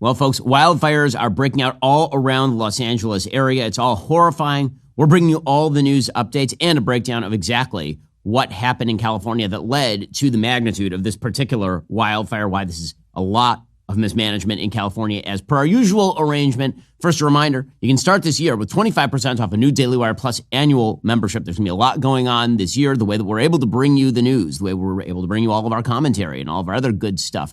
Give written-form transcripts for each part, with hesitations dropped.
Well, folks, wildfires are breaking out all around the Los Angeles area. It's all horrifying. We're bringing you all the news updates and a breakdown of exactly what happened in California that led to the magnitude of this particular wildfire, why this is a lot of mismanagement in California as per our usual arrangement. First, a reminder, you can start this year with 25% off a new DailyWire Plus annual membership. There's going to be a lot going on this year, the way that we're able to bring you the news, the way we're able to bring you all of our commentary and all of our other good stuff.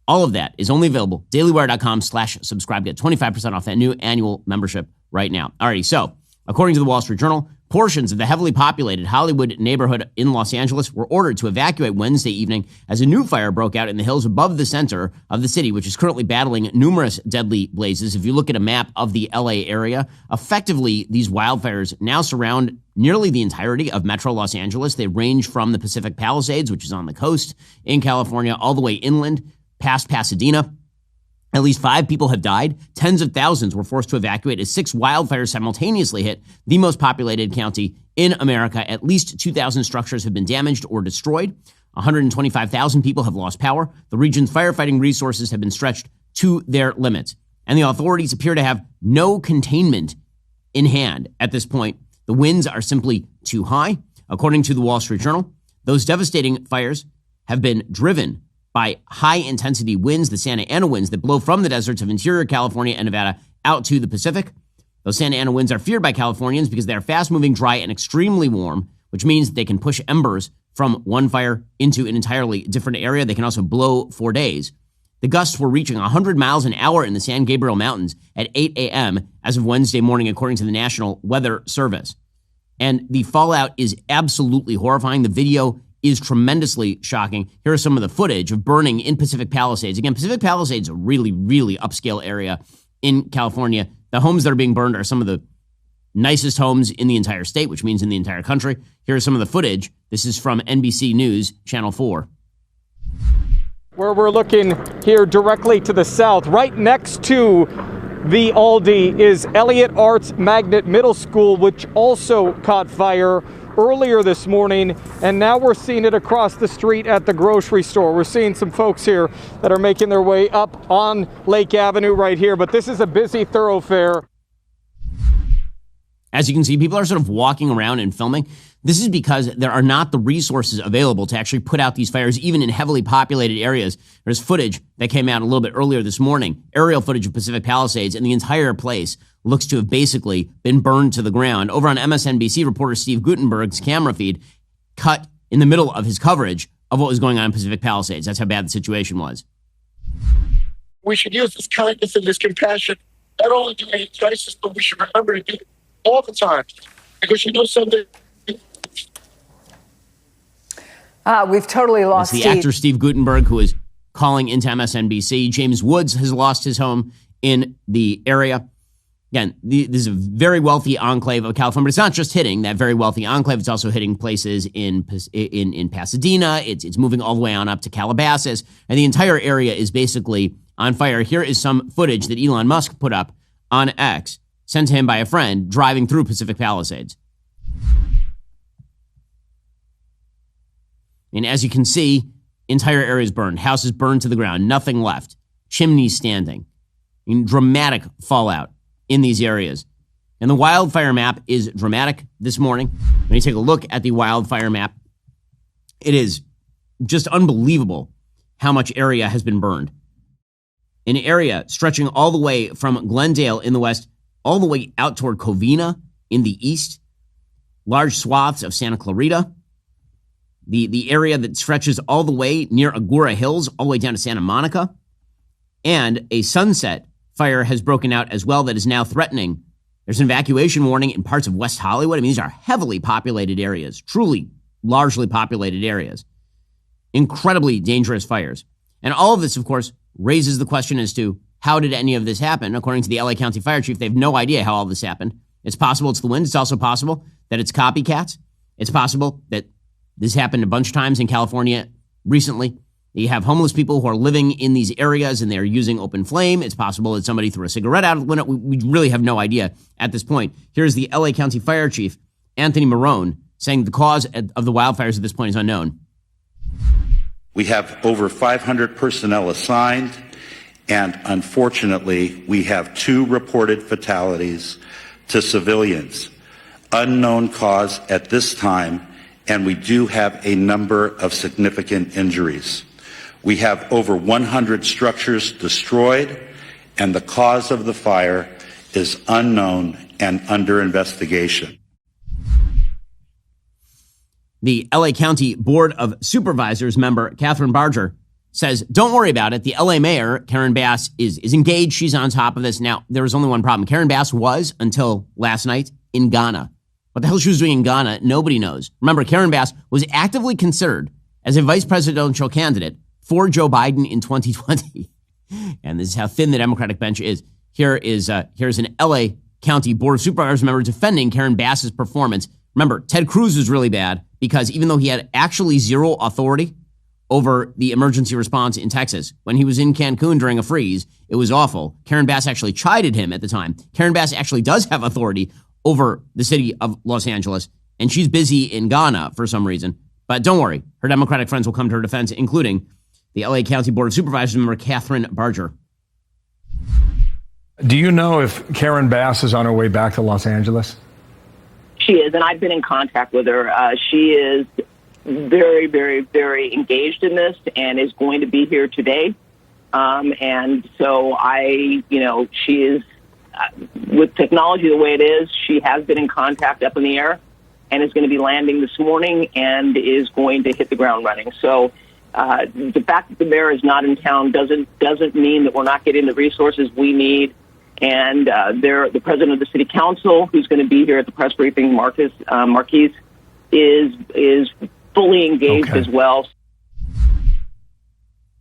All of that is only available. DailyWire.com/subscribe. Get 25% off that new annual membership right now. Alrighty, so according to the Wall Street Journal, portions of the heavily populated Hollywood neighborhood in Los Angeles were ordered to evacuate Wednesday evening as a new fire broke out in the hills above the center of the city, which is currently battling numerous deadly blazes. If you look at a map of the LA area, effectively these wildfires now surround nearly the entirety of Metro Los Angeles. They range from the Pacific Palisades, which is on the coast in California, all the way inland past Pasadena. At least 5 people have died. Tens of thousands were forced to evacuate as 6 wildfires simultaneously hit the most populated county in America. At least 2,000 structures have been damaged or destroyed. 125,000 people have lost power. The region's firefighting resources have been stretched to their limits. And the authorities appear to have no containment in hand at this point. The winds are simply too high. According to the Wall Street Journal, those devastating fires have been driven by high-intensity winds, the Santa Ana winds that blow from the deserts of interior California and Nevada out to the Pacific. Those Santa Ana winds are feared by Californians because they are fast-moving, dry, and extremely warm, which means they can push embers from one fire into an entirely different area. They can also blow for days. The gusts were reaching 100 miles an hour in the San Gabriel Mountains at 8 a.m. as of Wednesday morning, according to the National Weather Service. And the fallout is absolutely horrifying. The video is tremendously shocking. Here are some of the footage of burning in Pacific Palisades. Again, Pacific Palisades is a really, really upscale area in California. The homes that are being burned are some of the nicest homes in the entire state, which means in the entire country. Here is some of the footage. This is from NBC News, Channel 4. Where we're looking here directly to the south, right next to the Aldi is Elliott Arts Magnet Middle School, which also caught fire earlier this morning, and now we're seeing it across the street at the grocery store. We're seeing some folks here that are making their way up on Lake Avenue right here, but this is a busy thoroughfare. As you can see, people are sort of walking around and filming. This is because there are not the resources available to actually put out these fires, even in heavily populated areas. There's footage that came out a little bit earlier this morning, aerial footage of Pacific Palisades, and the entire place looks to have basically been burned to the ground. Over on MSNBC, reporter Steve Guttenberg's camera feed cut in the middle of his coverage of what was going on in Pacific Palisades. That's how bad the situation was. We should use this kindness and this compassion, not only during a crisis, but we should remember to do it all the time. Because you know something? We've totally lost Steve. The actor Steve Guttenberg, who is calling into MSNBC. James Woods has lost his home in the area. Again, this is a very wealthy enclave of California, but it's not just hitting that very wealthy enclave. It's also hitting places in Pasadena. It's moving all the way on up to Calabasas, and the entire area is basically on fire. Here is some footage that Elon Musk put up on X, sent to him by a friend driving through Pacific Palisades. And as you can see, entire areas burned, houses burned to the ground, nothing left, chimneys standing, dramatic fallout in these areas. And the wildfire map is dramatic this morning. When you take a look at the wildfire map, it is just unbelievable how much area has been burned. An area stretching all the way from Glendale in the west, all the way out toward Covina in the east, large swaths of Santa Clarita, the area that stretches all the way near Agoura Hills, all the way down to Santa Monica, and a Sunset fire has broken out as well that is now threatening. There's an evacuation warning in parts of West Hollywood. I mean, these are heavily populated areas, truly largely populated areas. Incredibly dangerous fires. And all of this, of course, raises the question as to how did any of this happen? According to the LA County Fire Chief, they have no idea how all this happened. It's possible it's the wind. It's also possible that it's copycats. It's possible that this happened a bunch of times in California recently. You have homeless people who are living in these areas and they're using open flame. It's possible that somebody threw a cigarette out of the window. We really have no idea at this point. Here's the LA County Fire Chief, Anthony Marone, saying the cause of the wildfires at this point is unknown. We have over 500 personnel assigned, And unfortunately, we have 2 reported fatalities to civilians. Unknown cause at this time, and we do have a number of significant injuries. We have over 100 structures destroyed, and the cause of the fire is unknown and under investigation. The LA County Board of Supervisors member, Catherine Barger, says, don't worry about it. The LA mayor, Karen Bass, is engaged. She's on top of this. Now, there was only one problem. Karen Bass was, until last night, in Ghana. What the hell she was doing in Ghana, nobody knows. Remember, Karen Bass was actively considered as a vice presidential candidate for Joe Biden in 2020. And this is how thin the Democratic bench is. Here's an LA County Board of Supervisors member defending Karen Bass's performance. Remember, Ted Cruz was really bad because even though he had actually zero authority over the emergency response in Texas, when he was in Cancun during a freeze, it was awful. Karen Bass actually chided him at the time. Karen Bass actually does have authority over the city of Los Angeles, and she's busy in Ghana for some reason. But don't worry, her Democratic friends will come to her defense, including the LA County Board of Supervisors member Catherine Barger. Do you know if Karen Bass is on her way back to Los Angeles? She is, and I've been in contact with her. She is very, very, very engaged in this and is going to be here today. And so she is, with technology the way it is, she has been in contact up in the air and is going to be landing this morning and is going to hit the ground running. So the fact that the mayor is not in town doesn't mean that we're not getting the resources we need. And the president of the city council, who's going to be here at the press briefing, Marquise, is fully engaged as well.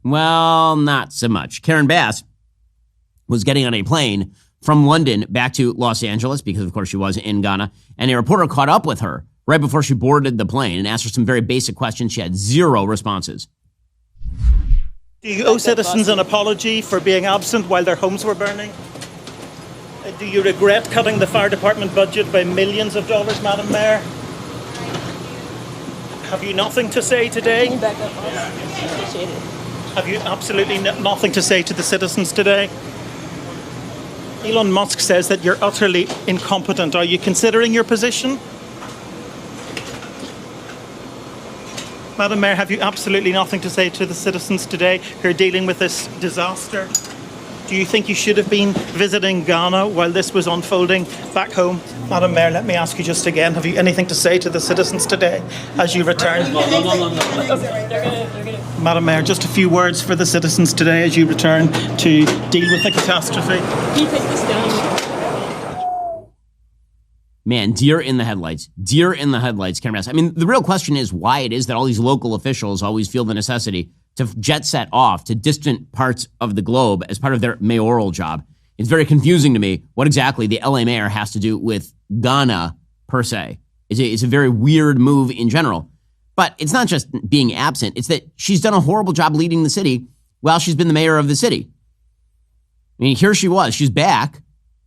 Well, not so much. Karen Bass was getting on a plane from London back to Los Angeles because, of course, she was in Ghana. And a reporter caught up with her right before she boarded the plane and asked her some very basic questions. She had zero responses. Do you owe citizens an apology for being absent while their homes were burning? Do you regret cutting the fire department budget by millions of dollars, Madam Mayor? Have you nothing to say today? Can you back up? Appreciate it. Have you absolutely nothing to say to the citizens today? Elon Musk says that you're utterly incompetent. Are you considering your position? Madam Mayor, have you absolutely nothing to say to the citizens today who are dealing with this disaster? Do you think you should have been visiting Ghana while this was unfolding back home? Madam Mayor, let me ask you just again, have you anything to say to the citizens today as you return? No. Madam Mayor, just a few words for the citizens today as you return to deal with the catastrophe. Can you take this down? Man, deer in the headlights. Deer in the headlights, Karen Bass. I mean, the real question is why it is that all these local officials always feel the necessity to jet set off to distant parts of the globe as part of their mayoral job. It's very confusing to me what exactly the LA mayor has to do with Ghana, per se. It's a very weird move in general. But it's not just being absent. It's that she's done a horrible job leading the city while she's been the mayor of the city. I mean, here she was. She's back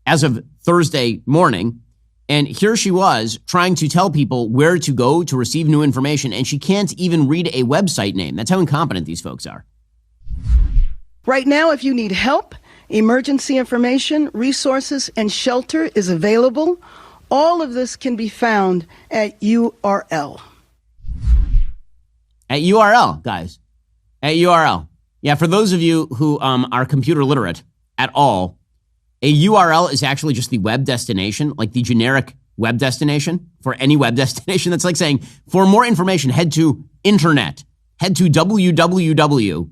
as of Thursday morning. And here she was trying to tell people where to go to receive new information, and she can't even read a website name. That's how incompetent these folks are. Right now, if you need help, emergency information, resources, and shelter is available. All of this can be found at URL. At URL, guys. At URL. Yeah, for those of you who are computer literate at all, a URL is actually just the web destination, like the generic web destination for any web destination. That's like saying, for more information, head to internet, head to www.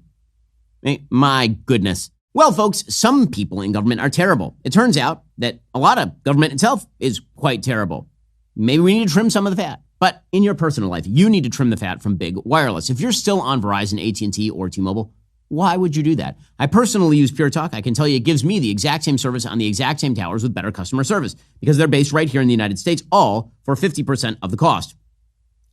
My goodness. Well, folks, some people in government are terrible. It turns out that a lot of government itself is quite terrible. Maybe we need to trim some of the fat. But in your personal life, you need to trim the fat from big wireless. If you're still on Verizon, AT&T, or T-Mobile, why would you do that? I personally use Pure Talk. I can tell you it gives me the exact same service on the exact same towers with better customer service because they're based right here in the United States, all for 50% of the cost.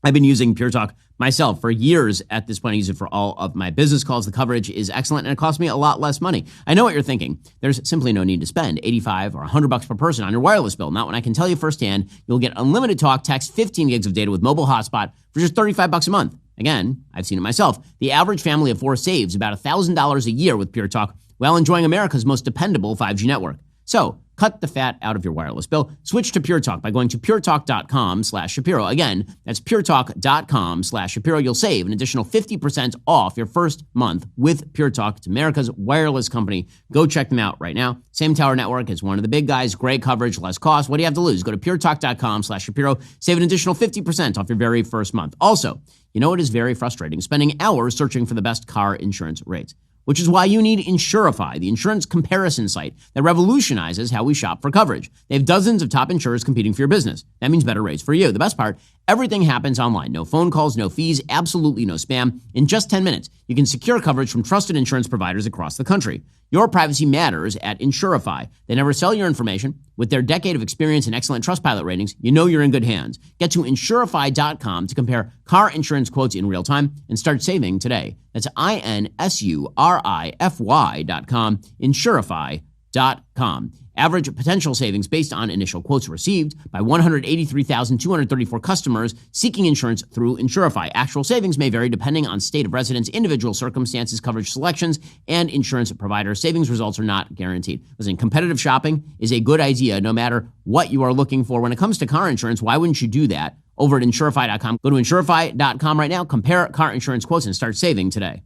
I've been using Pure Talk myself for years at this point. I use it for all of my business calls. The coverage is excellent and it costs me a lot less money. I know what you're thinking. There's simply no need to spend $85 or $100 per person on your wireless bill. Not when I can tell you firsthand, you'll get unlimited talk, text, 15 gigs of data with mobile hotspot for just $35 a month. Again, I've seen it myself. The average family of four saves about $1,000 a year with Pure Talk while enjoying America's most dependable 5G network. So, cut the fat out of your wireless bill. Switch to Pure Talk by going to puretalk.com/Shapiro. Again, that's puretalk.com/Shapiro. You'll save an additional 50% off your first month with Pure Talk. It's America's wireless company. Go check them out right now. Same tower network as one of the big guys. Great coverage, less cost. What do you have to lose? Go to puretalk.com/Shapiro. Save an additional 50% off your very first month. Also, you know it is very frustrating spending hours searching for the best car insurance rates, which is why you need Insurify, the insurance comparison site that revolutionizes how we shop for coverage. They have dozens of top insurers competing for your business. That means better rates for you. The best part, everything happens online. No phone calls, no fees, absolutely no spam. In just 10 minutes, you can secure coverage from trusted insurance providers across the country. Your privacy matters at Insurify. They never sell your information. With their decade of experience and excellent Trustpilot ratings, you know you're in good hands. Get to Insurify.com to compare car insurance quotes in real time and start saving today. That's INSURIFY.com, Insurify.com. Average potential savings based on initial quotes received by 183,234 customers seeking insurance through Insurify. Actual savings may vary depending on state of residence, individual circumstances, coverage selections, and insurance provider. Savings results are not guaranteed. Listen, competitive shopping is a good idea no matter what you are looking for. When it comes to car insurance, why wouldn't you do that over at Insurify.com? Go to Insurify.com right now, compare car insurance quotes, and start saving today.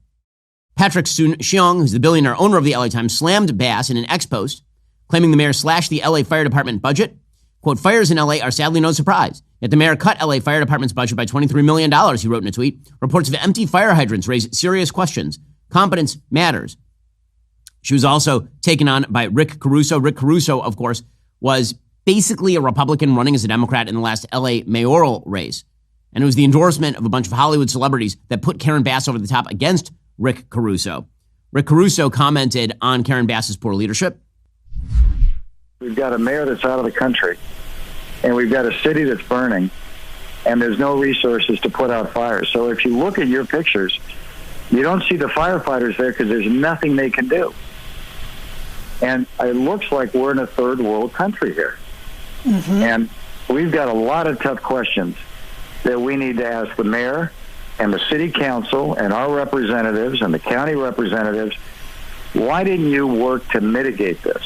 Patrick Soon-Shiong, who's the billionaire owner of the LA Times, slammed Bass in an X-post, claiming the mayor slashed the LA Fire Department budget. Quote, fires in LA are sadly no surprise. Yet the mayor cut LA Fire Department's budget by $23 million, he wrote in a tweet. Reports of empty fire hydrants raise serious questions. Competence matters. She was also taken on by Rick Caruso. Rick Caruso, of course, was basically a Republican running as a Democrat in the last LA mayoral race. And it was the endorsement of a bunch of Hollywood celebrities that put Karen Bass over the top against Rick Caruso. Rick Caruso commented on Karen Bass's poor leadership. We've got a mayor that's out of the country, and we've got a city that's burning, and there's no resources to put out fires. So if you look at your pictures, you don't see the firefighters there because there's nothing they can do. And it looks like we're in a third world country here. Mm-hmm. And we've got a lot of tough questions that we need to ask the mayor and the city council and our representatives and the county representatives. Why didn't you work to mitigate this?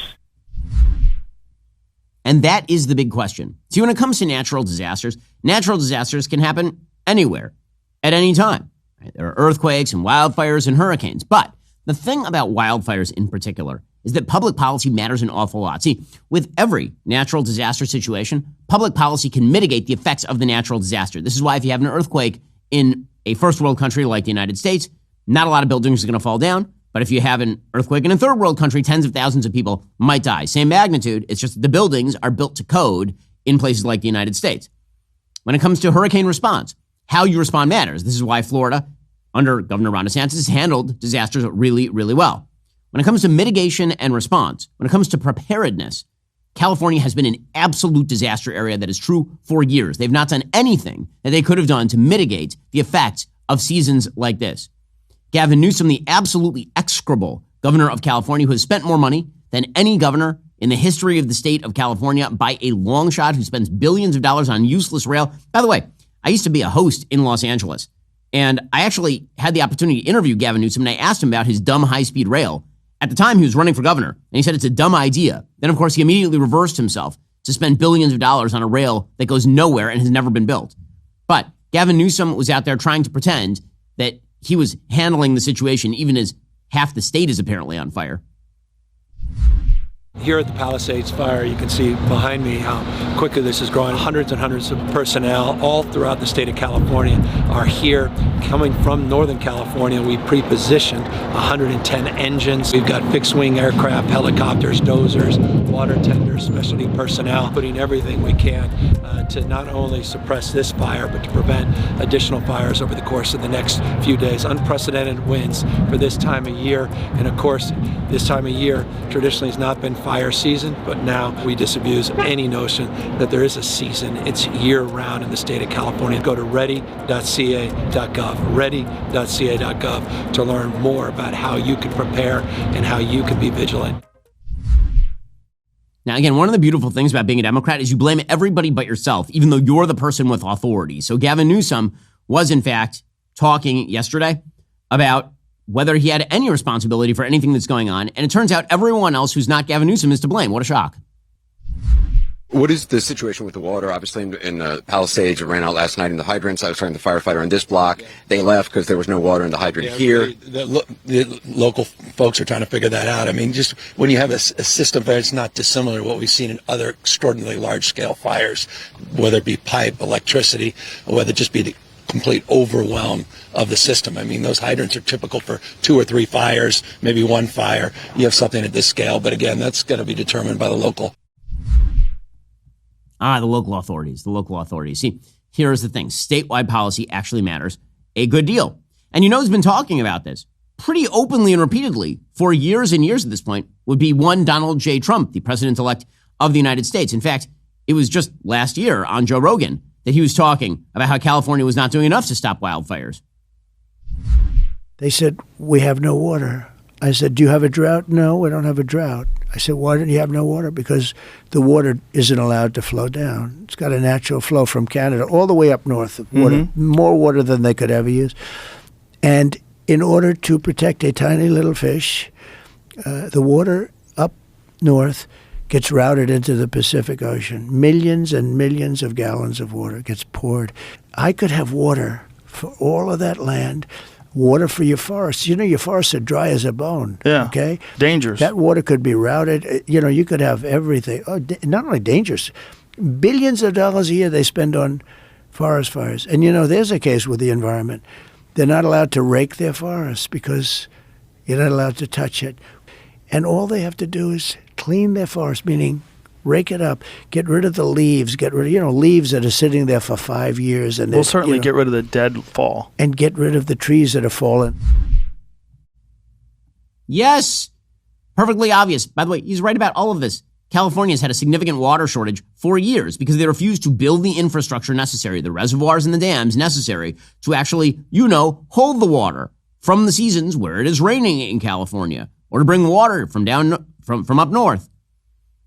And that is the big question. See, when it comes to natural disasters can happen anywhere, at any time. Right? There are earthquakes and wildfires and hurricanes. But the thing about wildfires in particular is that public policy matters an awful lot. See, with every natural disaster situation, public policy can mitigate the effects of the natural disaster. This is why if you have an earthquake in a first world country like the United States, not a lot of buildings are going to fall down. But if you have an earthquake in a third world country, tens of thousands of people might die. Same magnitude, it's just that the buildings are built to code in places like the United States. When it comes to hurricane response, how you respond matters. This is why Florida, under Governor Ron DeSantis, has handled disasters really, really well. When it comes to mitigation and response, when it comes to preparedness, California has been an absolute disaster area that is true for years. They've not done anything that they could have done to mitigate the effects of seasons like this. Gavin Newsom, the absolutely execrable governor of California, who has spent more money than any governor in the history of the state of California by a long shot, who spends billions of dollars on useless rail. By the way, I used to be a host in Los Angeles, and I actually had the opportunity to interview Gavin Newsom, and I asked him about his dumb high-speed rail. At the time, he was running for governor, and he said it's a dumb idea. Then, of course, he immediately reversed himself to spend billions of dollars on a rail that goes nowhere and has never been built. But Gavin Newsom was out there trying to pretend that he was handling the situation even as half the state is apparently on fire. Here at the Palisades fire, you can see behind me how quickly this is growing. Hundreds and hundreds of personnel all throughout the state of California are here coming from Northern California. We pre-positioned 110 engines. We've got fixed-wing aircraft, helicopters, dozers, water tenders, specialty personnel, putting everything we can to not only suppress this fire, but to prevent additional fires over the course of the next few days. Unprecedented winds for this time of year. And of course, this time of year traditionally has not been fire season, but now we disabuse any notion that there is a season. It's year-round in the state of California. Go to ready.ca.gov, ready.ca.gov to learn more about how you can prepare and how you can be vigilant. Now, again, one of the beautiful things about being a Democrat is you blame everybody but yourself, even though you're the person with authority. So Gavin Newsom was, in fact, talking yesterday about whether he had any responsibility for anything that's going on. And it turns out everyone else who's not Gavin Newsom is to blame. What a shock. What is the situation with the water? Obviously, in Palisades, it ran out last night in the hydrants. I was talking to the firefighter in this block. They left because there was no water in the hydrant here. The local folks are trying to figure that out. I mean, just when you have a system that's not dissimilar to what we've seen in other extraordinarily large-scale fires, whether it be pipe, electricity, or whether it just be the complete overwhelm of the system. I mean, those hydrants are typical for 2 or 3 fires, maybe 1 fire. You have something at this scale, but again, that's going to be determined by the local. The local authorities. See, here's the thing. Statewide policy actually matters a good deal. And you know who's been talking about this pretty openly and repeatedly for years and years at this point would be one Donald J. Trump, the president-elect of the United States. In fact, it was just last year on Joe Rogan that he was talking about how California was not doing enough to stop wildfires. They said, we have no water. I said, do you have a drought? No, we don't have a drought. I said, why don't you have no water? Because the water isn't allowed to flow down. It's got a natural flow from Canada all the way up north of water, more water than they could ever use. And in order to protect a tiny little fish, the water up north gets routed into the Pacific Ocean. Millions and millions of gallons of water gets poured. I could have water for all of that land. Water for your forests. You know, your forests are dry as a bone. Yeah. Okay? Dangerous. That water could be routed. You know, you could have everything. Oh, not only dangerous, billions of dollars a year they spend on forest fires. And, you know, there's a case with the environment. They're not allowed to rake their forests because you're not allowed to touch it. And all they have to do is clean their forest, meaning rake it up, get rid of the leaves, get rid of, leaves that are sitting there for 5 years. And we'll certainly get rid of the dead fall. And get rid of the trees that have fallen. Yes, perfectly obvious. By the way, he's right about all of this. California has had a significant water shortage for years because they refused to build the infrastructure necessary, the reservoirs and the dams necessary to actually, hold the water from the seasons where it is raining in California or to bring water from up north.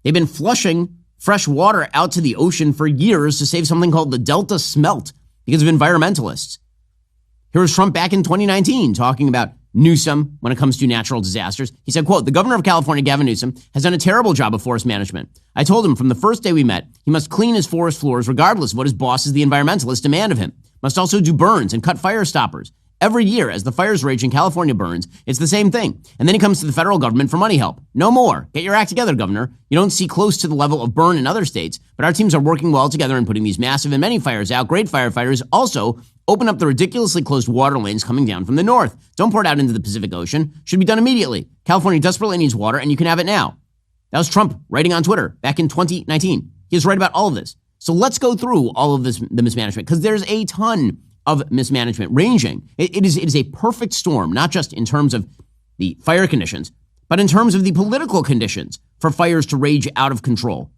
They've been flushing fresh water out to the ocean for years to save something called the Delta Smelt because of environmentalists. Here was Trump back in 2019 talking about Newsom when it comes to natural disasters. He said, quote, the governor of California, Gavin Newsom, has done a terrible job of forest management. I told him from the first day we met, he must clean his forest floors regardless of what his bosses, the environmentalists, demand of him. Must also do burns and cut fire stoppers. Every year, as the fires rage in California burns, it's the same thing. And then he comes to the federal government for money help. No more. Get your act together, Governor. You don't see close to the level of burn in other states, but our teams are working well together and putting these massive and many fires out. Great firefighters also open up the ridiculously closed water lanes coming down from the north. Don't pour it out into the Pacific Ocean. Should be done immediately. California desperately needs water, and you can have it now. That was Trump writing on Twitter back in 2019. He was right about all of this. So let's go through all of this, the mismanagement, because there's a ton of mismanagement ranging. It is a perfect storm, not just in terms of the fire conditions, but in terms of the political conditions for fires to rage out of control.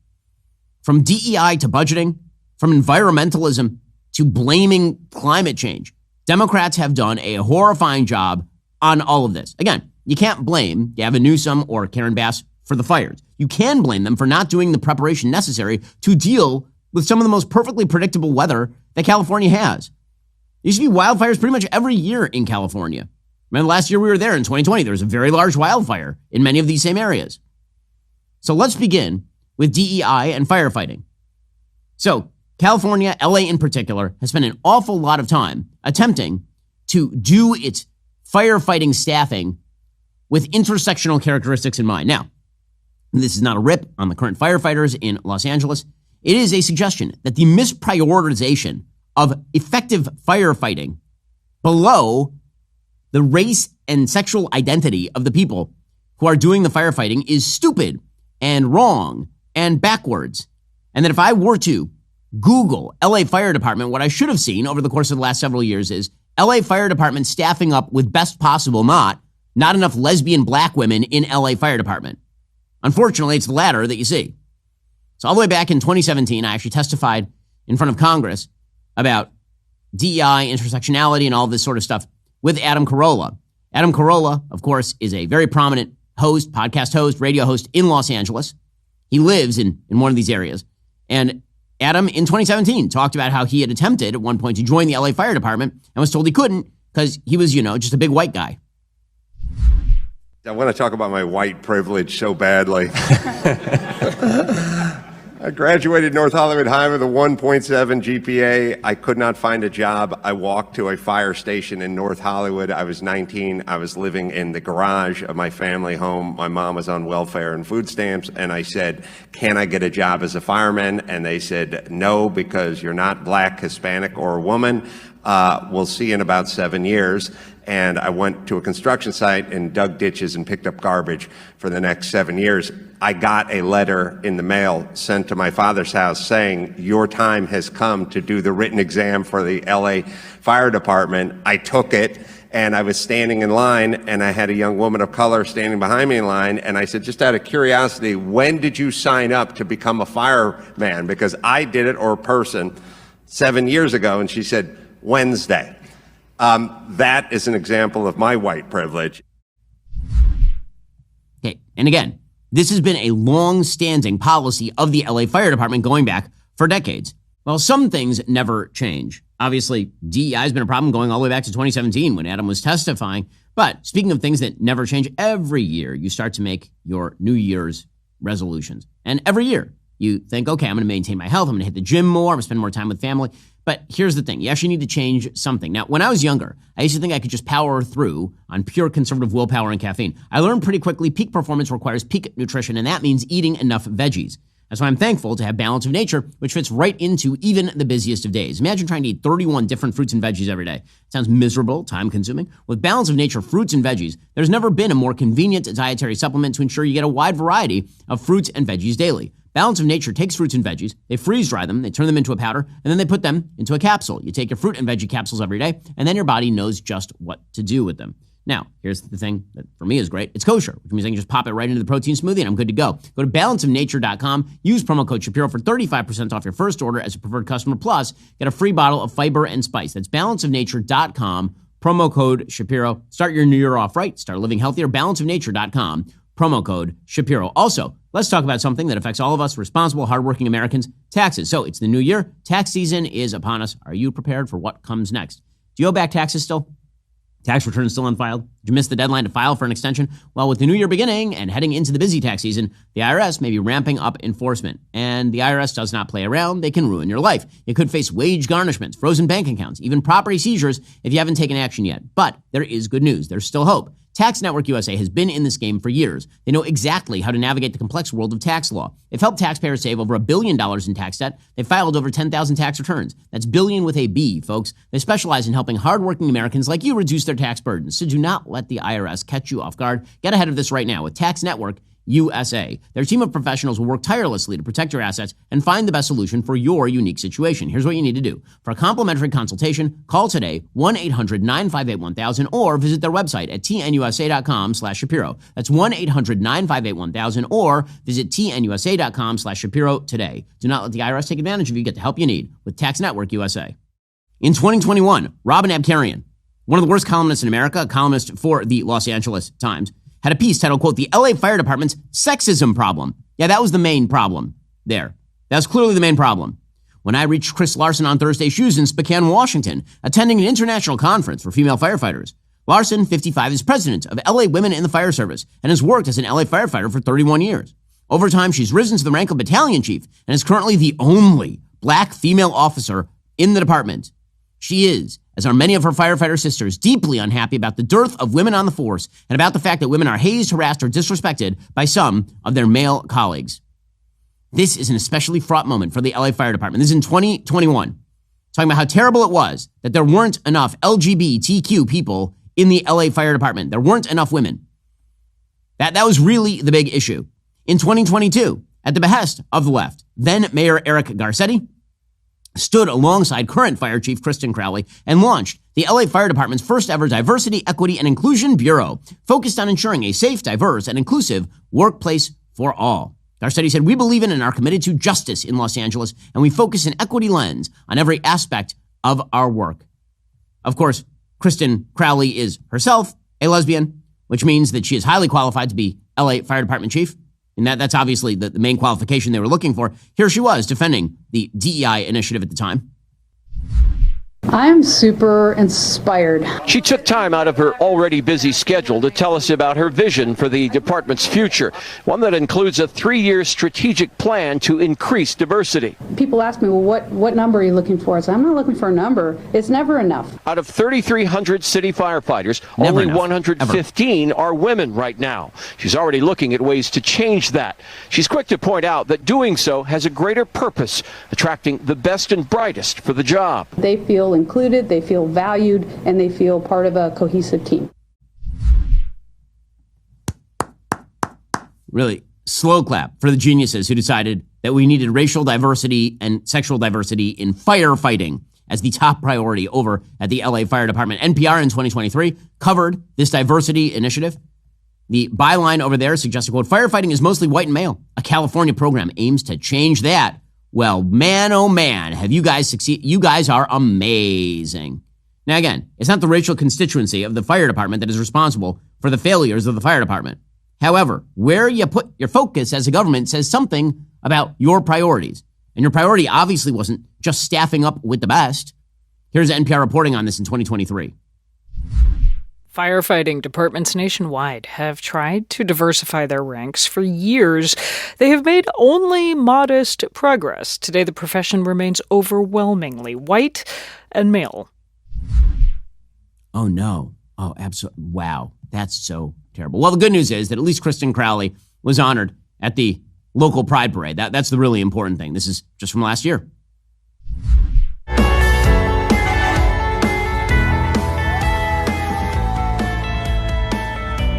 From DEI to budgeting, from environmentalism to blaming climate change, Democrats have done a horrifying job on all of this. Again, you can't blame Gavin Newsom or Karen Bass for the fires. You can blame them for not doing the preparation necessary to deal with some of the most perfectly predictable weather that California has. There used to be wildfires pretty much every year in California. Remember last year we were there in 2020, there was a very large wildfire in many of these same areas. So let's begin with DEI and firefighting. So California, LA in particular, has spent an awful lot of time attempting to do its firefighting staffing with intersectional characteristics in mind. Now, this is not a rip on the current firefighters in Los Angeles. It is a suggestion that the misprioritization of effective firefighting below the race and sexual identity of the people who are doing the firefighting is stupid and wrong and backwards. And that if I were to Google LA Fire Department, what I should have seen over the course of the last several years is LA Fire Department staffing up with best possible not enough lesbian black women in LA Fire Department. Unfortunately, it's the latter that you see. So all the way back in 2017, I actually testified in front of Congress about DEI, intersectionality, and all this sort of stuff with Adam Carolla. Adam Carolla, of course, is a very prominent host, podcast host, radio host in Los Angeles. He lives in one of these areas. And Adam, in 2017, talked about how he had attempted at one point to join the LA Fire Department and was told he couldn't because he was, just a big white guy. I want to talk about my white privilege so badly. I graduated North Hollywood High with a 1.7 GPA. I could not find a job. I walked to a fire station in North Hollywood. I was 19. I was living in the garage of my family home. My mom was on welfare and food stamps, and I said, can I get a job as a fireman? And they said, no, because you're not black, Hispanic, or a woman. We'll see in about 7 years. And I went to a construction site and dug ditches and picked up garbage for the next 7 years. I got a letter in the mail sent to my father's house saying, your time has come to do the written exam for the LA Fire Department. I took it, and I was standing in line, and I had a young woman of color standing behind me in line, and I said, just out of curiosity, when did you sign up to become a fireman? Because I did it, or a person, 7 years ago, and she said, Wednesday. That is an example of my white privilege. Okay, and again, this has been a long-standing policy of the LA Fire Department going back for decades. Well, some things never change. Obviously, DEI has been a problem going all the way back to 2017 when Adam was testifying. But speaking of things that never change, every year you start to make your New Year's resolutions. And every year you think, okay, I'm going to maintain my health. I'm going to hit the gym more. I'm going to spend more time with family. But here's the thing. You actually need to change something. Now, when I was younger, I used to think I could just power through on pure conservative willpower and caffeine. I learned pretty quickly peak performance requires peak nutrition, and that means eating enough veggies. That's why I'm thankful to have Balance of Nature, which fits right into even the busiest of days. Imagine trying to eat 31 different fruits and veggies every day. It sounds miserable, time-consuming. With Balance of Nature fruits and veggies, there's never been a more convenient dietary supplement to ensure you get a wide variety of fruits and veggies daily. Balance of Nature takes fruits and veggies, they freeze-dry them, they turn them into a powder, and then they put them into a capsule. You take your fruit and veggie capsules every day, and then your body knows just what to do with them. Now, here's the thing that for me is great. It's kosher, which means I can just pop it right into the protein smoothie and I'm good to go. Go to balanceofnature.com, use promo code Shapiro for 35% off your first order as a preferred customer, plus get a free bottle of fiber and spice. That's balanceofnature.com, promo code Shapiro. Start your new year off right. Start living healthier. Balanceofnature.com, promo code Shapiro. Also, let's talk about something that affects all of us responsible, hardworking Americans, taxes. So it's the new year. Tax season is upon us. Are you prepared for what comes next? Do you owe back taxes still? Tax returns still unfiled? Did you miss the deadline to file for an extension? Well, with the new year beginning and heading into the busy tax season, the IRS may be ramping up enforcement. And the IRS does not play around. They can ruin your life. You could face wage garnishments, frozen bank accounts, even property seizures if you haven't taken action yet. But there is good news. There's still hope. Tax Network USA has been in this game for years. They know exactly how to navigate the complex world of tax law. They've helped taxpayers save over $1 billion in tax debt. They've filed over 10,000 tax returns. That's billion with a B, folks. They specialize in helping hardworking Americans like you reduce their tax burdens. So do not let the IRS catch you off guard. Get ahead of this right now with Tax Network USA. Their team of professionals will work tirelessly to protect your assets and find the best solution for your unique situation. Here's what you need to do. For a complimentary consultation, call today 1-800-958-1000 or visit their website at tnusa.com/Shapiro. That's 1-800-958-1000 or visit tnusa.com/Shapiro today. Do not let the IRS take advantage of you. Get the help you need with Tax Network USA. In 2021, Robin Abkarian, one of the worst columnists in America, a columnist for the Los Angeles Times, had a piece titled, quote, "The LA Fire Department's Sexism Problem." Yeah, that was the main problem there. That was clearly the main problem. When I reached Chris Larson on Thursday, she was in Spokane, Washington, attending an international conference for female firefighters. Larson, 55, is president of LA Women in the Fire Service and has worked as an LA firefighter for 31 years. Over time, she's risen to the rank of battalion chief and is currently the only black female officer in the department. She is, as are many of her firefighter sisters, deeply unhappy about the dearth of women on the force and about the fact that women are hazed, harassed, or disrespected by some of their male colleagues. This is an especially fraught moment for the LA Fire Department. This is in 2021, talking about how terrible it was that there weren't enough LGBTQ people in the LA Fire Department. There weren't enough women. That was really the big issue. In 2022, at the behest of the left, then Mayor Eric Garcetti stood alongside current Fire Chief Kristen Crowley and launched the LA Fire Department's first ever Diversity, Equity, and Inclusion Bureau, focused on ensuring a safe, diverse, and inclusive workplace for all. Garcetti said, "We believe in and are committed to justice in Los Angeles, and we focus an equity lens on every aspect of our work." Of course, Kristen Crowley is herself a lesbian, which means that she is highly qualified to be LA Fire Department chief. And that's obviously the main qualification they were looking for. Here she was defending the DEI initiative at the time. I'm super inspired. She took time out of her already busy schedule to tell us about her vision for the department's future, one that includes a 3-year strategic plan to increase diversity. People ask me, well, what number are you looking for? I say, I'm not looking for a number. It's never enough. Out of 3,300 city firefighters, only 115 are women right now. She's already looking at ways to change that. She's quick to point out that doing so has a greater purpose, attracting the best and brightest for the job. They feel included, they feel valued, and they feel part of a cohesive team. Really, slow clap for the geniuses who decided that we needed racial diversity and sexual diversity in firefighting as the top priority over at the LA Fire Department. NPR in 2023 covered this diversity initiative. The byline over there suggested, quote, firefighting is mostly white and male. A California program aims to change that. Well, man, oh man, have you guys succeeded? You guys are amazing. Now, again, it's not the racial constituency of the fire department that is responsible for the failures of the fire department. However, where you put your focus as a government says something about your priorities. And your priority obviously wasn't just staffing up with the best. Here's NPR reporting on this in 2023. Firefighting departments nationwide have tried to diversify their ranks for years. They have made only modest progress. Today, the profession remains overwhelmingly white and male. Oh, no. Oh, absolutely. Wow. That's so terrible. Well, the good news is that at least Kristen Crowley was honored at the local Pride Parade. That's the really important thing. This is just from last year.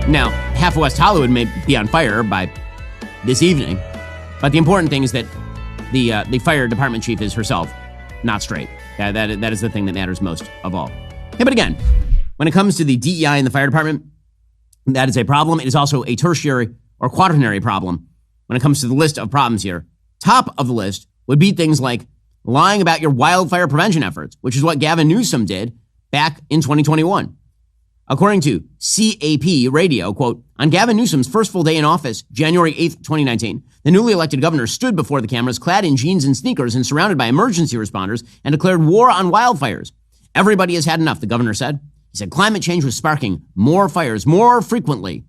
Now, half of West Hollywood may be on fire by this evening, but the important thing is that the fire department chief is herself not straight. That is the thing that matters most of all. Yeah, but again, when it comes to the DEI in the fire department, that is a problem. It is also a tertiary or quaternary problem when it comes to the list of problems here. Top of the list would be things like lying about your wildfire prevention efforts, which is what Gavin Newsom did back in 2021. According to CAP Radio, quote, on Gavin Newsom's first full day in office, January 8th, 2019, the newly elected governor stood before the cameras clad in jeans and sneakers and surrounded by emergency responders and declared war on wildfires. Everybody has had enough, the governor said. He said climate change was sparking more fires more frequently.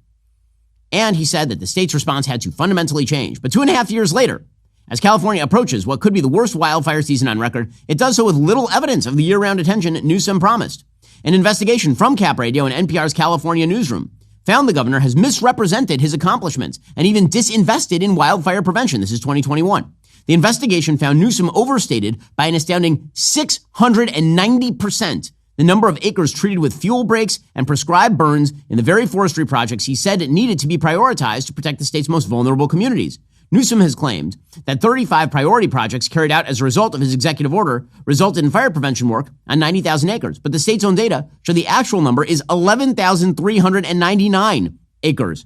And he said that the state's response had to fundamentally change. But 2.5 years later, as California approaches what could be the worst wildfire season on record, it does so with little evidence of the year-round attention Newsom promised. An investigation from Cap Radio and NPR's California newsroom found the governor has misrepresented his accomplishments and even disinvested in wildfire prevention. This is 2021. The investigation found Newsom overstated by an astounding 690% the number of acres treated with fuel breaks and prescribed burns in the very forestry projects he said needed to be prioritized to protect the state's most vulnerable communities. Newsom has claimed that 35 priority projects carried out as a result of his executive order resulted in fire prevention work on 90,000 acres. But the state's own data show the actual number is 11,399 acres.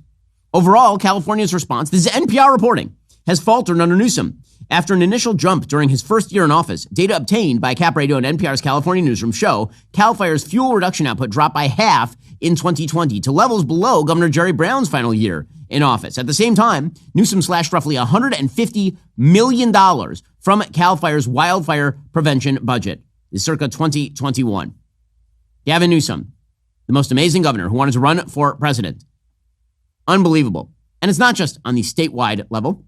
Overall, California's response, this is NPR reporting, has faltered under Newsom. After an initial jump during his first year in office, data obtained by Cap Radio and NPR's California newsroom show Cal Fire's fuel reduction output dropped by half in 2020 to levels below Governor Jerry Brown's final year in office. At the same time, Newsom slashed roughly $150 million from Cal Fire's wildfire prevention budget. This is circa 2021. Gavin Newsom, the most amazing governor who wanted to run for president. Unbelievable. And it's not just on the statewide level.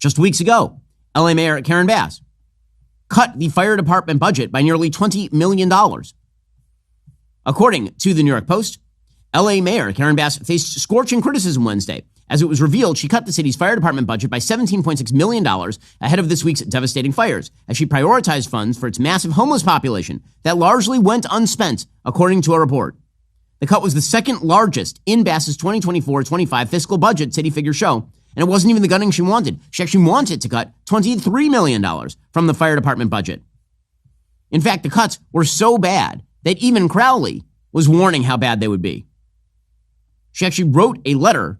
Just weeks ago, LA Mayor Karen Bass cut the fire department budget by nearly $20 million. According to the New York Post, LA Mayor Karen Bass faced scorching criticism Wednesday as it was revealed she cut the city's fire department budget by $17.6 million ahead of this week's devastating fires as she prioritized funds for its massive homeless population that largely went unspent, according to a report. The cut was the second largest in Bass's 2024-25 fiscal budget, city figures show, and it wasn't even the gunning she wanted. She actually wanted to cut $23 million from the fire department budget. In fact, the cuts were so bad that even Crowley was warning how bad they would be. She actually wrote a letter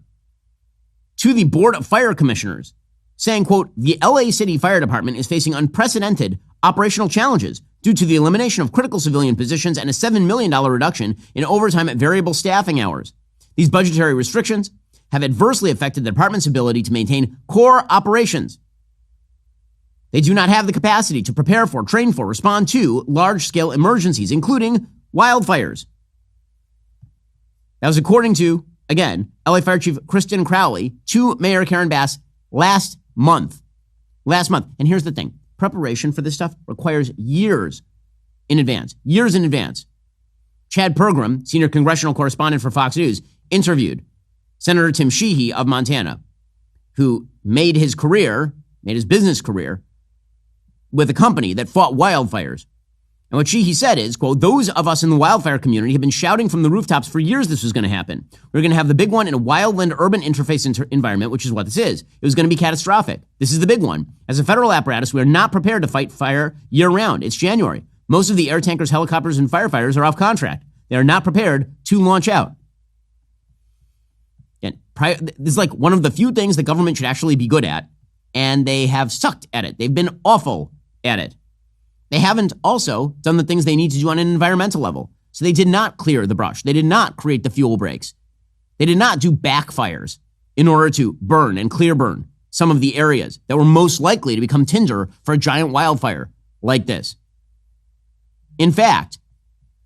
to the Board of Fire Commissioners saying, quote, the LA City Fire Department is facing unprecedented operational challenges due to the elimination of critical civilian positions and a $7 million reduction in overtime at variable staffing hours. These budgetary restrictions have adversely affected the department's ability to maintain core operations. They do not have the capacity to prepare for, train for, respond to large-scale emergencies, including wildfires. That was according to, again, LA Fire Chief Kristen Crowley to Mayor Karen Bass last month. And here's the thing. Preparation for this stuff requires years in advance. Chad Pergram, senior congressional correspondent for Fox News, interviewed Senator Tim Sheehy of Montana, who made his business career with a company that fought wildfires. And what Sheehy said is, quote, those of us in the wildfire community have been shouting from the rooftops for years this was going to happen. We're going to have the big one in a wildland-urban interface environment, which is what this is. It was going to be catastrophic. This is the big one. As a federal apparatus, we are not prepared to fight fire year-round. It's January. Most of the air tankers, helicopters, and firefighters are off contract. They are not prepared to launch out. And this is like one of the few things the government should actually be good at, and they have sucked at it. They've been awful at it. They haven't also done the things they need to do on an environmental level. So they did not clear the brush. They did not create the fuel breaks. They did not do backfires in order to burn and clear burn some of the areas that were most likely to become tinder for a giant wildfire like this. In fact,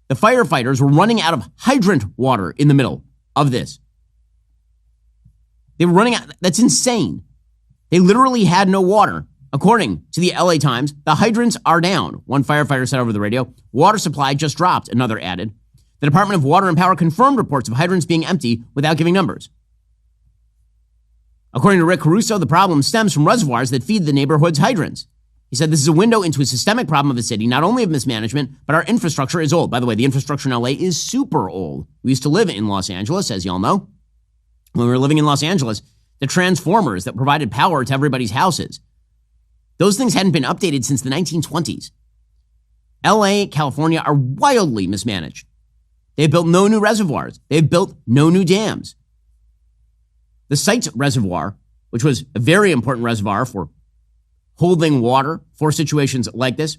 the firefighters were running out of hydrant water in the middle of this. They were running out. That's insane. They literally had no water. According to the LA Times, the hydrants are down, one firefighter said over the radio. Water supply just dropped, another added. The Department of Water and Power confirmed reports of hydrants being empty without giving numbers. According to Rick Caruso, the problem stems from reservoirs that feed the neighborhood's hydrants. He said this is a window into a systemic problem of the city, not only of mismanagement, but our infrastructure is old. By the way, the infrastructure in LA is super old. We used to live in Los Angeles, as y'all know. When we were living in Los Angeles, the transformers that provided power to everybody's houses, those things hadn't been updated since the 1920s. LA, California are wildly mismanaged. They've built no new reservoirs. They've built no new dams. The Sites Reservoir, which was a very important reservoir for holding water for situations like this,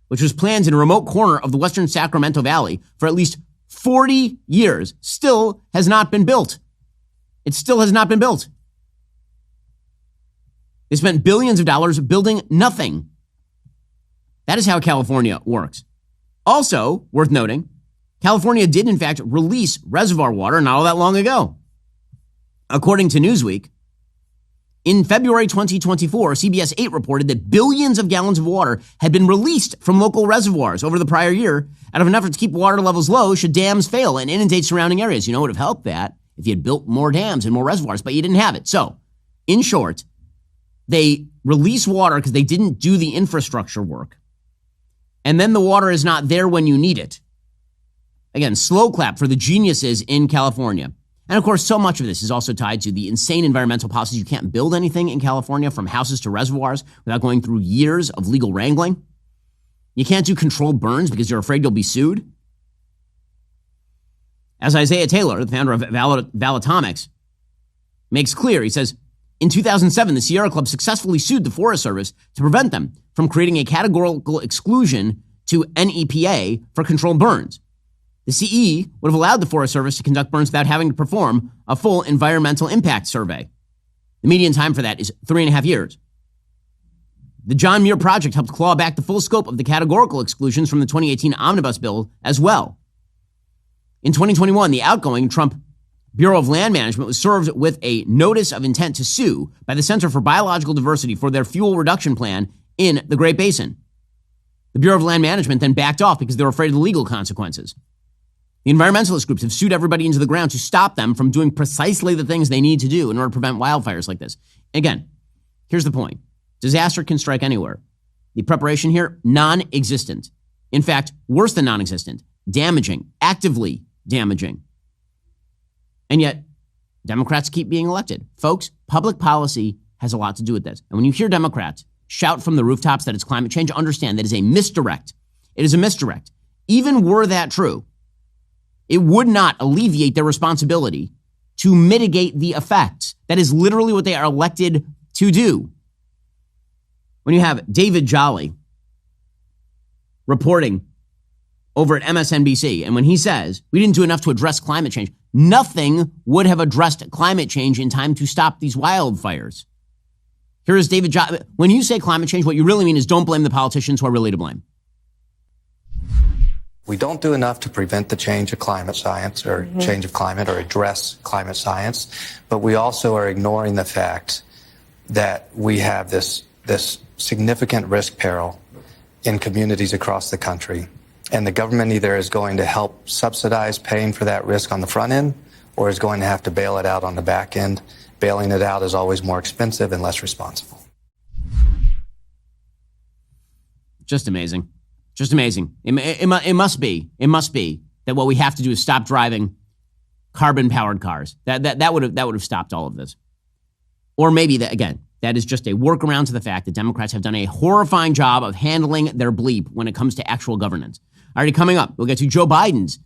which was planned in a remote corner of the western Sacramento Valley for at least 40 years, still has not been built. It still has not been built. They spent billions of dollars building nothing. That is how California works. Also, worth noting, California did in fact release reservoir water not all that long ago. According to Newsweek, in February 2024, CBS 8 reported that billions of gallons of water had been released from local reservoirs over the prior year out of an effort to keep water levels low should dams fail and inundate surrounding areas. You know what would have helped that? If you had built more dams and more reservoirs, but you didn't have it. So, in short, they release water because they didn't do the infrastructure work. And then the water is not there when you need it. Again, slow clap for the geniuses in California. And of course, so much of this is also tied to the insane environmental policies. You can't build anything in California from houses to reservoirs without going through years of legal wrangling. You can't do controlled burns because you're afraid you'll be sued. As Isaiah Taylor, the founder of Valatomics, makes clear, he says, in 2007, the Sierra Club successfully sued the Forest Service to prevent them from creating a categorical exclusion to NEPA for controlled burns. The CE would have allowed the Forest Service to conduct burns without having to perform a full environmental impact survey. The median time for that is 3.5 years. The John Muir Project helped claw back the full scope of the categorical exclusions from the 2018 Omnibus Bill as well. In 2021, the outgoing Trump Bureau of Land Management was served with a notice of intent to sue by the Center for Biological Diversity for their fuel reduction plan in the Great Basin. The Bureau of Land Management then backed off because they were afraid of the legal consequences. The environmentalist groups have sued everybody into the ground to stop them from doing precisely the things they need to do in order to prevent wildfires like this. Again, here's the point. Disaster can strike anywhere. The preparation here, non-existent. In fact, worse than non-existent. Damaging, actively damaging. And yet, Democrats keep being elected. Folks, public policy has a lot to do with this. And when you hear Democrats shout from the rooftops that it's climate change, understand that is a misdirect. It is a misdirect. Even were that true, it would not alleviate their responsibility to mitigate the effects. That is literally what they are elected to do. When you have David Jolly reporting over at MSNBC, and when he says, we didn't do enough to address climate change, nothing would have addressed climate change in time to stop these wildfires. Here is David When you say climate change, what you really mean is don't blame the politicians who are really to blame. We don't do enough to prevent the change of climate science or change of climate or address climate science, but we also are ignoring the fact that we have this significant risk peril in communities across the country. And the government either is going to help subsidize paying for that risk on the front end or is going to have to bail it out on the back end. Bailing it out is always more expensive and less responsible. Just amazing. Just amazing. It must be that what we have to do is stop driving carbon-powered cars. That would have stopped all of this. Or maybe that is just a workaround to the fact that Democrats have done a horrifying job of handling their bleep when it comes to actual governance. Already coming up, we'll get to Joe Biden's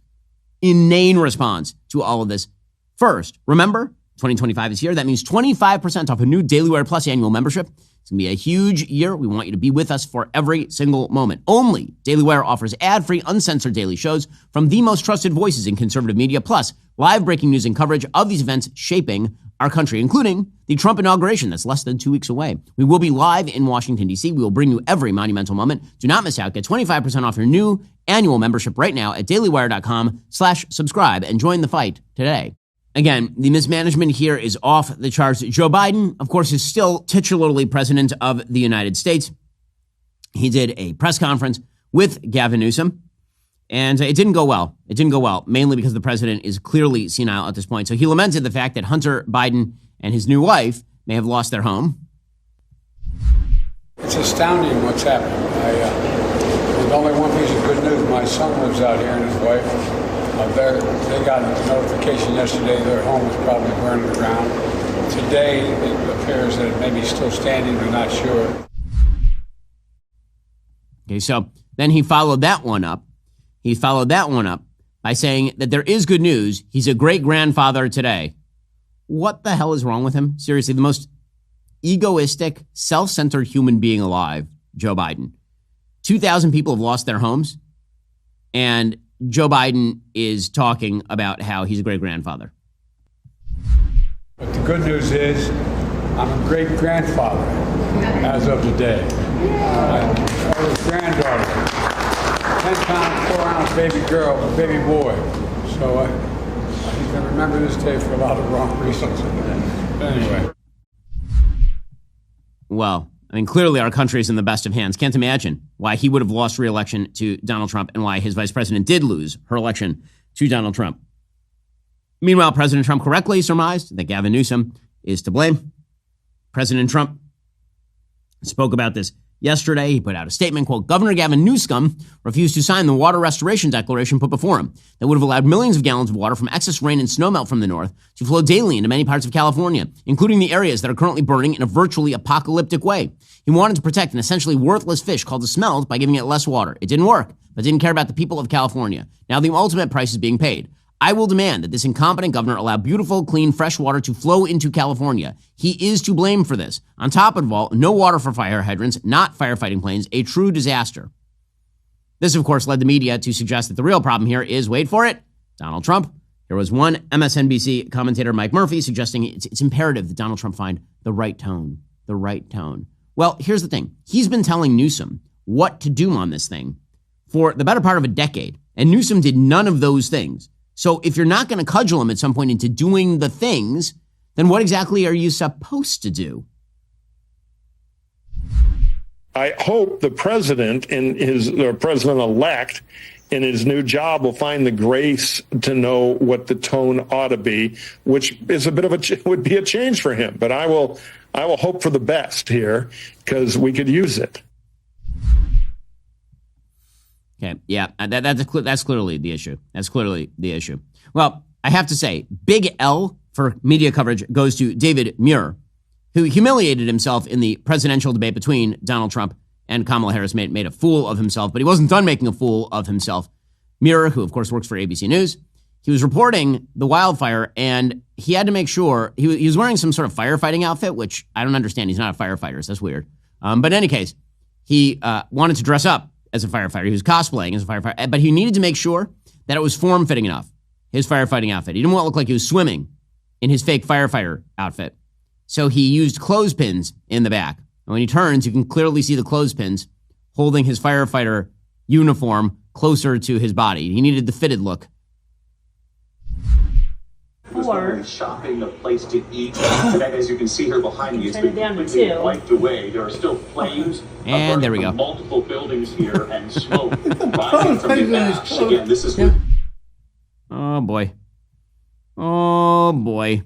inane response to all of this. First, remember, 2025 is here. That means 25% off a new DailyWire Plus annual membership. It's going to be a huge year. We want you to be with us for every single moment. Only DailyWire offers ad-free, uncensored daily shows from the most trusted voices in conservative media, plus live breaking news and coverage of these events shaping our country, including the Trump inauguration that's less than 2 weeks away. We will be live in Washington, D.C. We will bring you every monumental moment. Do not miss out. Get 25% off your new annual membership right now at dailywire.com/subscribe and join the fight today. Again, the mismanagement here is off the charts. Joe Biden, of course, is still titularly president of the United States. He did a press conference with Gavin Newsom, and it didn't go well. It didn't go well, mainly because the president is clearly senile at this point. So he lamented the fact that Hunter Biden and his new wife may have lost their home. It's astounding what's happening. There's only one piece of good news. My son lives out here and his wife. They got a notification yesterday their home was probably burned to the ground. Today, it appears that it may be still standing. We're not sure. Okay, so then he followed that one up. By saying that there is good news. He's a great-grandfather today. What the hell is wrong with him? Seriously, the most egoistic, self-centered human being alive, Joe Biden. 2,000 people have lost their homes, and Joe Biden is talking about how he's a great-grandfather. But the good news is I'm a great-grandfather as of today. I was granddaughter, 10-pound, 4-ounce baby girl, a baby boy. So I can remember this day for a lot of wrong reasons. But anyway. Well, I mean, clearly our country is in the best of hands. Can't imagine why he would have lost re-election to Donald Trump and why his vice president did lose her election to Donald Trump. Meanwhile, President Trump correctly surmised that Gavin Newsom is to blame. President Trump spoke about this yesterday. He put out a statement, quote, Governor Gavin Newsom refused to sign the water restoration declaration put before him that would have allowed millions of gallons of water from excess rain and snowmelt from the north to flow daily into many parts of California, including the areas that are currently burning in a virtually apocalyptic way. He wanted to protect an essentially worthless fish called the smelt by giving it less water. It didn't work, but didn't care about the people of California. Now the ultimate price is being paid. I will demand that this incompetent governor allow beautiful, clean, fresh water to flow into California. He is to blame for this. On top of it all, no water for fire hydrants, not firefighting planes, a true disaster. This, of course, led the media to suggest that the real problem here is, wait for it, Donald Trump. There was one MSNBC commentator, Mike Murphy, suggesting it's imperative that Donald Trump find the right tone. Well, here's the thing. He's been telling Newsom what to do on this thing for the better part of a decade, and Newsom did none of those things. So if you're not going to cudgel him at some point into doing the things, then what exactly are you supposed to do? I hope the president or president-elect in his new job will find the grace to know what the tone ought to be, which is a bit of would be a change for him. But I will hope for the best here because we could use it. Okay, yeah, that's clearly the issue. That's clearly the issue. Well, I have to say, big L for media coverage goes to David Muir, who humiliated himself in the presidential debate between Donald Trump and Kamala Harris, made a fool of himself, but he wasn't done making a fool of himself. Muir, who of course works for ABC News, he was reporting the wildfire, and he had to make sure, he was wearing some sort of firefighting outfit, which I don't understand. He's not a firefighter, so that's weird. But in any case, he wanted to dress up as a firefighter. He was cosplaying as a firefighter, but he needed to make sure that it was form-fitting enough, his firefighting outfit. He didn't want to look like he was swimming in his fake firefighter outfit. So he used clothespins in the back. And when he turns, you can clearly see the clothespins holding his firefighter uniform closer to his body. He needed the fitted look. Or shopping, a place to eat. And as you can see here behind me, it's been completely wiped away. There are still flames. And there we go. Multiple buildings here and smoke rising from the ash. Again, this is. Oh boy. Oh boy.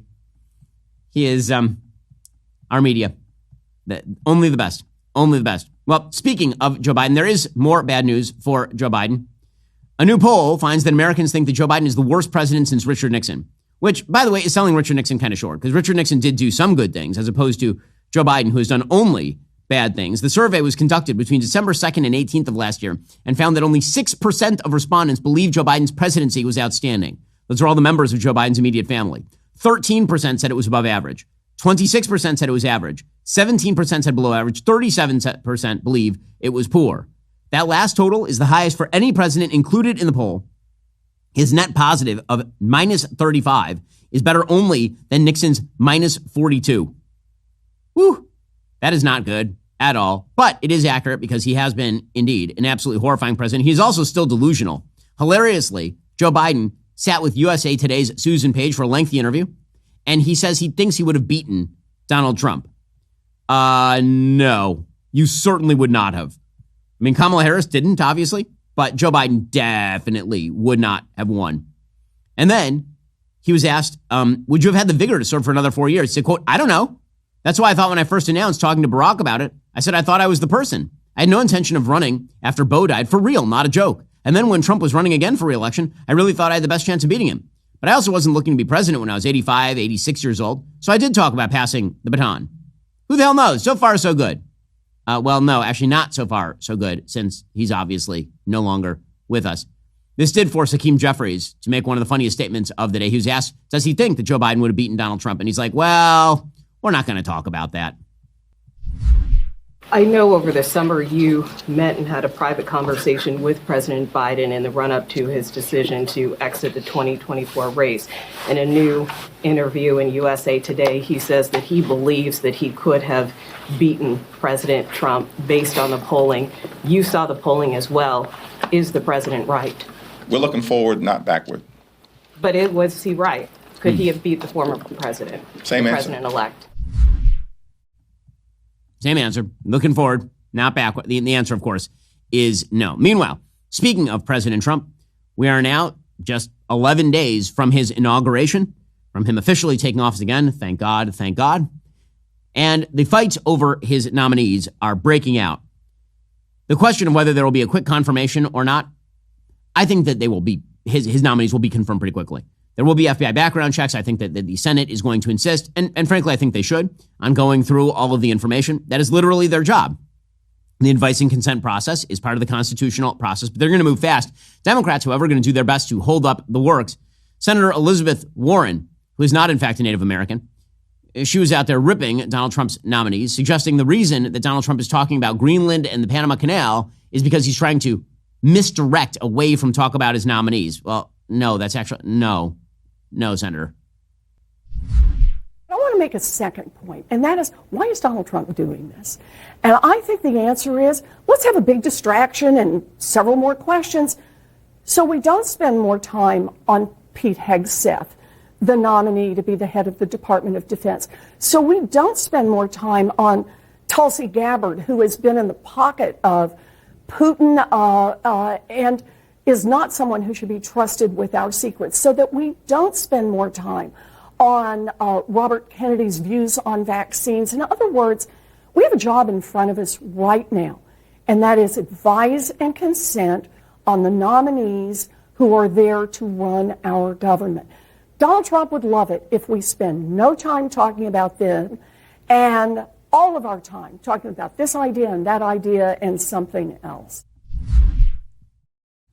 He is our media. Only the best. Only the best. Well, speaking of Joe Biden, there is more bad news for Joe Biden. A new poll finds that Americans think that Joe Biden is the worst president since Richard Nixon, which, by the way, is selling Richard Nixon kind of short, because Richard Nixon did do some good things as opposed to Joe Biden, who has done only bad things. The survey was conducted between December 2nd and 18th of last year and found that only 6% of respondents believed Joe Biden's presidency was outstanding. Those are all the members of Joe Biden's immediate family. 13% said it was above average. 26% said it was average. 17% said below average. 37% believe it was poor. That last total is the highest for any president included in the poll. His net positive of minus 35 is better only than Nixon's minus 42. Whew. That is not good at all, but it is accurate because he has been, indeed, an absolutely horrifying president. He's also still delusional. Hilariously, Joe Biden sat with USA Today's Susan Page for a lengthy interview, and he says he thinks he would have beaten Donald Trump. No, you certainly would not have. I mean, Kamala Harris didn't, obviously, but Joe Biden definitely would not have won. And then he was asked, would you have had the vigor to serve for another 4 years? He said, quote, I don't know. That's why I thought when I first announced talking to Barack about it, I said I thought I was the person. I had no intention of running after Beau died, for real, not a joke. And then when Trump was running again for re-election, I really thought I had the best chance of beating him. But I also wasn't looking to be president when I was 85, 86 years old. So I did talk about passing the baton. Who the hell knows? So far, so good. Well, no, actually not so far, so good, since he's obviously no longer with us. This did force Hakeem Jeffries to make one of the funniest statements of the day. He was asked, does he think that Joe Biden would have beaten Donald Trump? And he's like, well, we're not going to talk about that. I know over the summer you met and had a private conversation with President Biden in the run-up to his decision to exit the 2024 race. In a new interview in USA Today, he says that he believes that he could have beaten President Trump based on the polling. You saw the polling as well. Is the president right? We're looking forward, not backward. But was he right? Could he have beat the former president? Same the answer. President-elect? Same answer. Looking forward, not backward. The answer, of course, is no. Meanwhile, speaking of President Trump, we are now just 11 days from his inauguration, from him officially taking office again. Thank God, thank God. And the fights over his nominees are breaking out. The question of whether there will be a quick confirmation or not, I think that they will be, his nominees will be confirmed pretty quickly. There will be FBI background checks. I think that the Senate is going to insist, and frankly, I think they should, on going through all of the information. That is literally their job. The advice and consent process is part of the constitutional process, but they're going to move fast. Democrats, however, are going to do their best to hold up the works. Senator Elizabeth Warren, who is not, in fact, a Native American, she was out there ripping Donald Trump's nominees, suggesting the reason that Donald Trump is talking about Greenland and the Panama Canal is because he's trying to misdirect away from talk about his nominees. Well, no, that's actually, no, Senator. I want to make a second point, and that is, why is Donald Trump doing this? And I think the answer is, let's have a big distraction and several more questions so we don't spend more time on Pete Hegseth, the nominee to be the head of the Department of Defense. So we don't spend more time on Tulsi Gabbard, who has been in the pocket of Putin and is not someone who should be trusted with our secrets, so that we don't spend more time on Robert Kennedy's views on vaccines. In other words, we have a job in front of us right now, and that is advise and consent on the nominees who are there to run our government. Donald Trump would love it if we spend no time talking about them and all of our time talking about this idea and something else.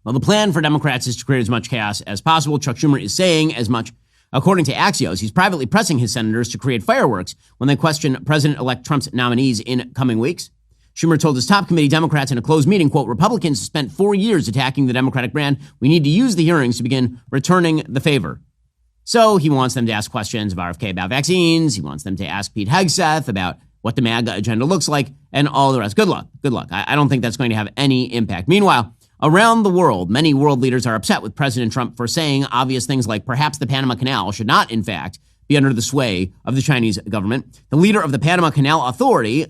Well, the plan for Democrats is to create as much chaos as possible. Chuck Schumer is saying as much. According to Axios, he's privately pressing his senators to create fireworks when they question President-elect Trump's nominees in coming weeks. Schumer told his top committee Democrats in a closed meeting, quote, Republicans spent 4 years attacking the Democratic brand. We need to use the hearings to begin returning the favor. So he wants them to ask questions of RFK about vaccines. He wants them to ask Pete Hegseth about what the MAGA agenda looks like and all the rest. Good luck. Good luck. I don't think that's going to have any impact. Meanwhile, around the world, many world leaders are upset with President Trump for saying obvious things like perhaps the Panama Canal should not, in fact, be under the sway of the Chinese government. The leader of the Panama Canal Authority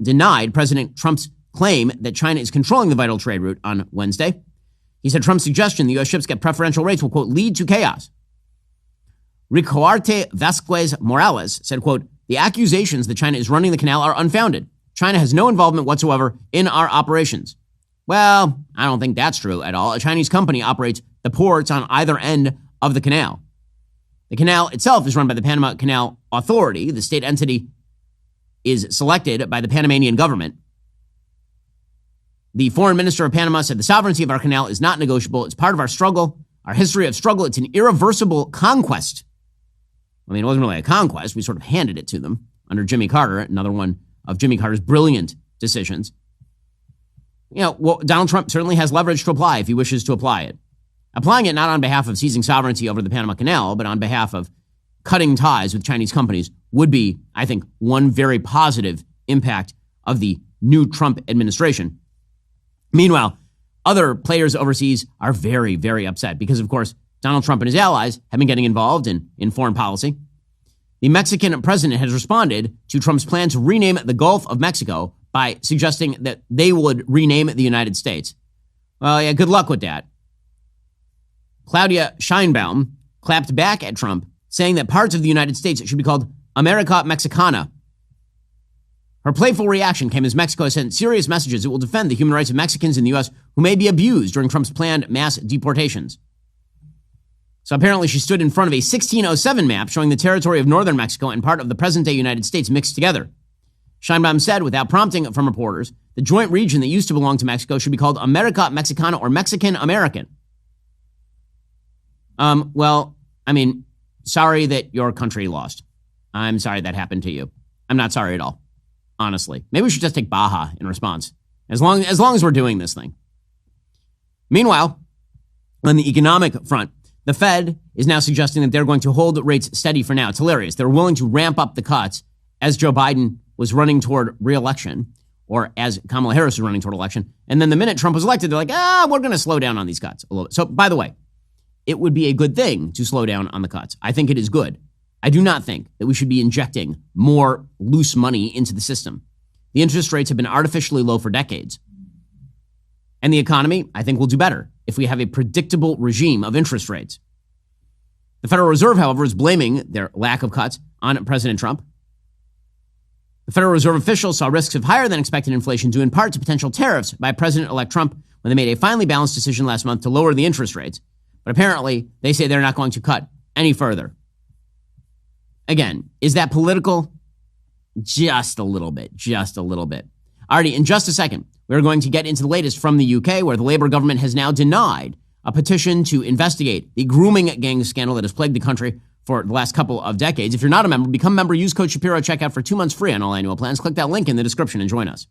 denied President Trump's claim that China is controlling the vital trade route on Wednesday. He said Trump's suggestion the U.S. ships get preferential rates will, quote, lead to chaos. Ricoarte Vasquez Morales said, quote, the accusations that China is running the canal are unfounded. China has no involvement whatsoever in our operations. Well, I don't think that's true at all. A Chinese company operates the ports on either end of the canal. The canal itself is run by the Panama Canal Authority. The state entity is selected by the Panamanian government. The foreign minister of Panama said the sovereignty of our canal is not negotiable. It's part of our struggle, our history of struggle. It's an irreversible conquest. I mean, it wasn't really a conquest. We sort of handed it to them under Jimmy Carter, another one of Jimmy Carter's brilliant decisions. You know, well, Donald Trump certainly has leverage to apply if he wishes to apply it. Applying it not on behalf of seizing sovereignty over the Panama Canal, but on behalf of cutting ties with Chinese companies would be, I think, one very positive impact of the new Trump administration. Meanwhile, other players overseas are very, very upset because, of course, Donald Trump and his allies have been getting involved in foreign policy. The Mexican president has responded to Trump's plan to rename the Gulf of Mexico by suggesting that they would rename the United States. Well, yeah, good luck with that. Claudia Sheinbaum clapped back at Trump, saying that parts of the United States should be called America Mexicana. Her playful reaction came as Mexico has sent serious messages it will defend the human rights of Mexicans in the U.S. who may be abused during Trump's planned mass deportations. So apparently she stood in front of a 1607 map showing the territory of northern Mexico and part of the present-day United States mixed together. Sheinbaum said, without prompting from reporters, the joint region that used to belong to Mexico should be called America Mexicana or Mexican American. Well, I mean, sorry that your country lost. I'm sorry that happened to you. I'm not sorry at all, honestly. Maybe we should just take Baja in response, as long as we're doing this thing. Meanwhile, on the economic front, the Fed is now suggesting that they're going to hold rates steady for now. It's hilarious. They're willing to ramp up the cuts as Joe Biden was running toward re-election, or as Kamala Harris was running toward election. And then the minute Trump was elected, they're like, we're going to slow down on these cuts a little bit. So, by the way, it would be a good thing to slow down on the cuts. I think it is good. I do not think that we should be injecting more loose money into the system. The interest rates have been artificially low for decades. And the economy, I think, will do better if we have a predictable regime of interest rates. The Federal Reserve, however, is blaming their lack of cuts on President Trump. The Federal Reserve officials saw risks of higher than expected inflation due in part to potential tariffs by President-elect Trump when they made a finely balanced decision last month to lower the interest rates. But apparently, they say they're not going to cut any further. Again, is that political? Just a little bit. Just a little bit. Alrighty, in just a second, we're going to get into the latest from the UK, where the Labour government has now denied a petition to investigate the grooming gang scandal that has plagued the country for the last couple of decades. If you're not a member, become a member. Use code Shapiro at checkout for 2 months free on all annual plans. Click that link in the description and join us.